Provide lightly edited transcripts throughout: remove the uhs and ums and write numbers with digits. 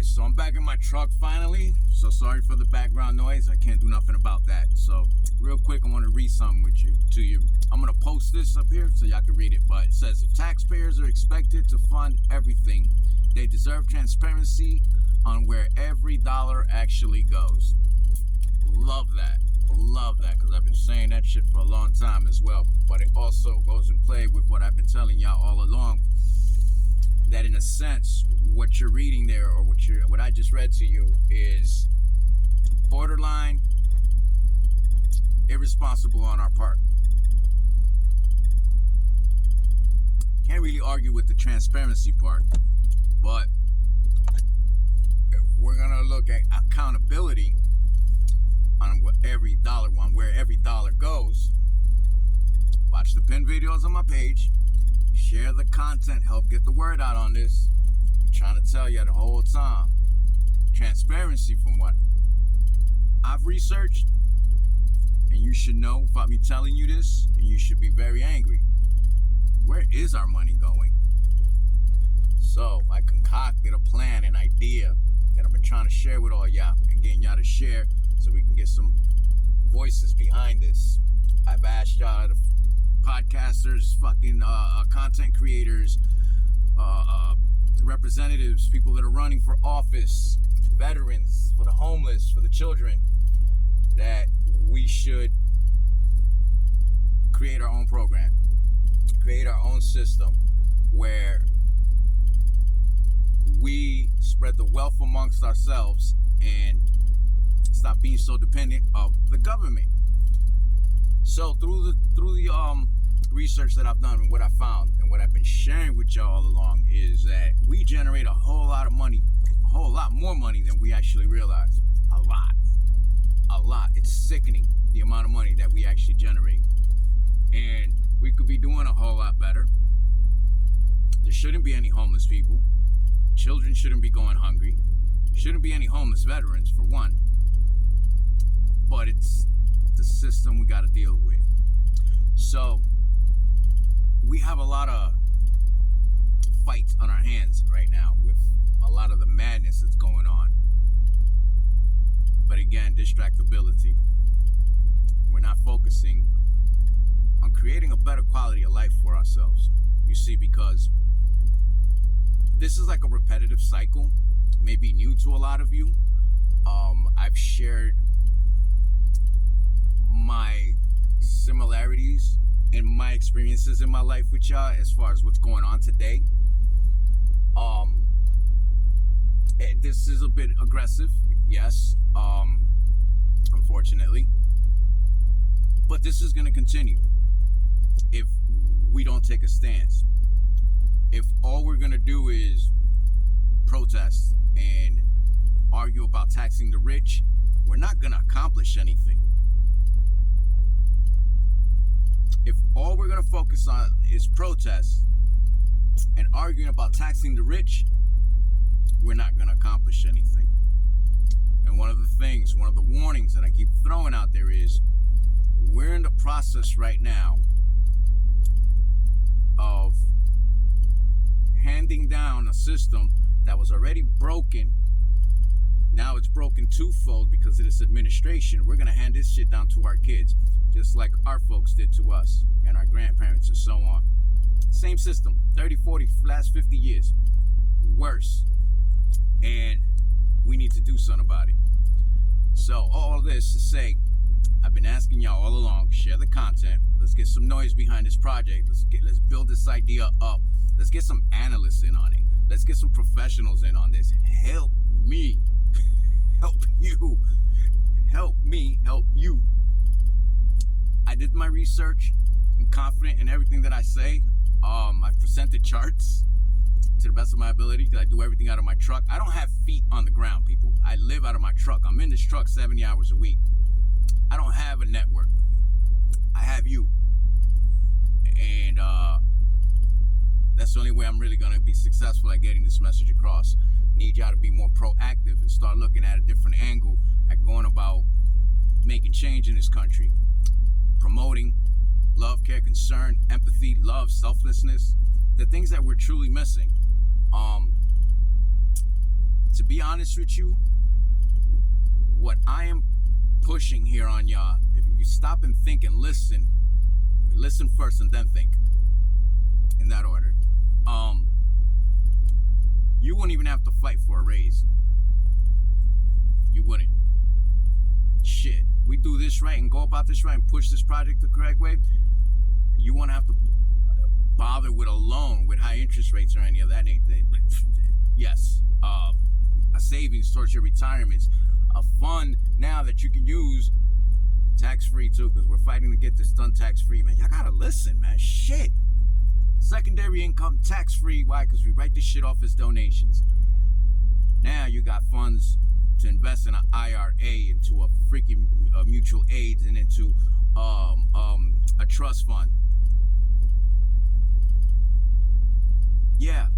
Alright, so I'm back in my truck finally. So sorry for the background noise. I can't do nothing about that. So real quick, I want to read something to you. I'm going to post this up here so y'all can read it. But it says, if taxpayers are expected to fund everything, they deserve transparency on where every dollar actually goes. Love that. Love that, because I've been saying that shit for a long time as well. But it also goes in play with what I've been telling y'all all along. That in a sense, what you're reading there, or what I just read to you, is borderline irresponsible on our part. Can't really argue with the transparency part, but if we're gonna look at accountability on where every dollar goes, watch the pin videos on my page. Share the content, help get the word out on this. I'm trying to tell you the whole time. Transparency from what I've researched, and you should know without me telling you this, and you should be very angry. Where is our money going? So I concocted a plan, an idea that I've been trying to share with all y'all and getting y'all to share so we can get some voices behind this. I've asked y'all to podcasters, content creators, representatives, people that are running for office, veterans, for the homeless, for the children, that we should create our own program, create our own system where we spread the wealth amongst ourselves and stop being so dependent of the government. So through the research that I've done and what I found and what I've been sharing with y'all all along is that we generate a whole lot of money, a whole lot more money than we actually realize. A lot. It's sickening the amount of money that we actually generate. And we could be doing a whole lot better. There shouldn't be any homeless people. Children shouldn't be going hungry. Shouldn't be any homeless veterans, for one. But it's the system we got to deal with. So we have a lot of fights on our hands right now with a lot of the madness that's going on. But again, distractibility. We're not focusing on creating a better quality of life for ourselves. You see, because this is like a repetitive cycle, maybe new to a lot of you. I've shared my similarities and my experiences in my life with y'all as far as what's going on today. This is a bit aggressive, yes, unfortunately, but this is going to continue if we don't take a stance. If all we're going to do is protest and argue about taxing the rich, we're not going to accomplish anything. If all we're going to focus on is protests and arguing about taxing the rich, we're not going to accomplish anything. And one of the warnings that I keep throwing out there is, we're in the process right now of handing down a system that was already broken. Now it's broken twofold because of this administration. We're going to hand this shit down to our kids, just like our folks did to us and our grandparents and so on. Same system, 30, 40, last 50 years. Worse. And we need to do something about it. So all of this to say, I've been asking y'all all along, share the content. Let's get some noise behind this project. Let's build this idea up. Let's get some analysts in on it. Let's get some professionals in on this. Help me. Help you. Help me. Help you. I did my research. I'm confident in everything that I say. I've presented charts to the best of my ability because I do everything out of my truck. I don't have feet on the ground, people. I live out of my truck. I'm in this truck 70 hours a week. I don't have a network. I have you. And that's the only way I'm really going to be successful at getting this message across. Need y'all to be more proactive and start looking at a different angle at going about making change in this country. Promoting love, care, concern, empathy, love, selflessness. The things that we're truly missing. To be honest with you, what I am pushing here on y'all, if you stop and think and listen first and then think, in that order, you wouldn't even have to fight for a raise. You wouldn't. Shit, we do this right and go about this right and push this project the correct way, you won't have to bother with a loan with high interest rates or any of that. Yes, a savings towards your retirements, a fund now that you can use tax-free too, because we're fighting to get this done tax-free, man. Y'all gotta listen, man. Shit. Secondary income tax-free. Why? Because we write this shit off as donations. Now you got funds to invest in an IRA, into a freaking mutual aid, and into a trust fund. Yeah,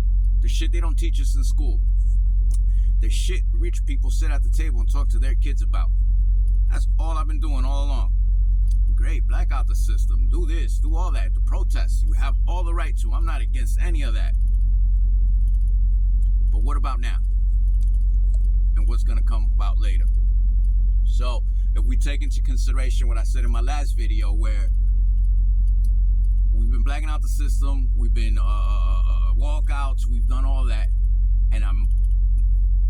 the shit they don't teach us in school. The shit rich people sit at the table and talk to their kids about. That's all I've been doing all along. Great, black out the system, do this, do all that, the protests, you have all the right to. I'm not against any of that. But what about now? And what's gonna come about later? So, if we take into consideration what I said in my last video, where we've been blacking out the system, we've been walkouts, we've done all that, and I'm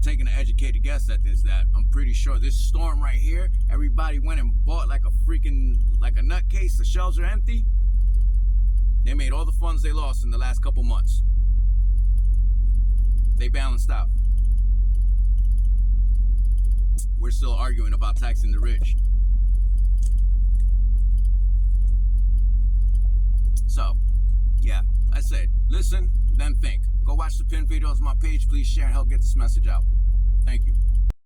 taking an educated guess at this, that I'm pretty sure this storm right here, everybody went and bought like a nutcase, the shelves are empty. They made all the funds they lost in the last couple months. They balanced out. We're still arguing about taxing the rich. So, yeah, I said, listen, then think. Go watch the pinned videos on my page. Please share and help get this message out.